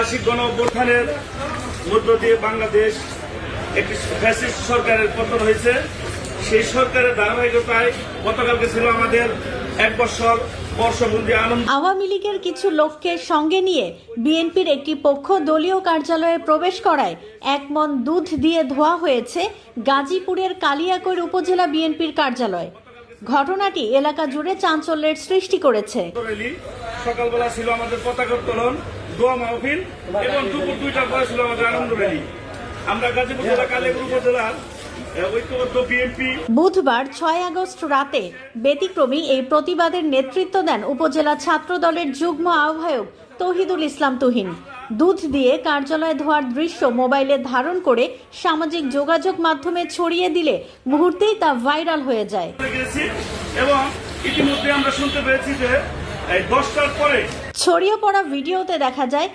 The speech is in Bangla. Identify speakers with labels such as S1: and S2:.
S1: ঐতিহাসিক গণ অভ্যুত্থানের মধ্য দিয়ে বাংলাদেশ একটি ফ্যাসিস্ট সরকারের পতন হয়েছে। সেই সরকারের ধারাবাহিকতায় গতকালকে ছিল আমাদের 1 বছর বর্ষপূর্তি আনন্দ।
S2: আওয়ামী লীগের কিছু লোককে সঙ্গে নিয়ে বিএনপির একটি পক্ষ দলীয় কার্যালয়ে প্রবেশ করায় 1 মণ দুধ দিয়ে ধোয়া হয়েছে গাজীপুরের কালিয়াকৈর উপজেলা বিএনপির কার্যালয়। ঘটনাটি এলাকা জুড়ে চাঞ্চল্যের সৃষ্টি করেছে।
S1: সকালবেলা ছিল আমাদের পতাকা উত্তোলন, দোয়া মাহফিল এবং দুপুর 2টার পরে ছিল আমাদের আনন্দ র্যালি। আমরা গাজীপুর জেলা কালিয়াকৈর উপজেলার
S2: বুধবার 6 আগস্ট রাতে ব্যতিক্রমী এই প্রতিবাদের নেতৃত্ব দেন উপজেলা ছাত্র দলের যুগ্ম আহ্বায়ক তৌহিদুল ইসলাম তুহিন। দুধ দিয়ে কার্যালয়ে ধোয়ার দৃশ্য মোবাইলে ধারণ করে সামাজিক যোগাযোগ মাধ্যমে ছড়িয়ে দিলে মুহূর্তেই তা ভাইরাল হয়ে যায়
S1: এবং ইতিমধ্যে আমরা শুনতে পেয়েছি যে 10টার পরে
S2: ছড়িয়ে পড়া ভিডিওতে দেখা যায়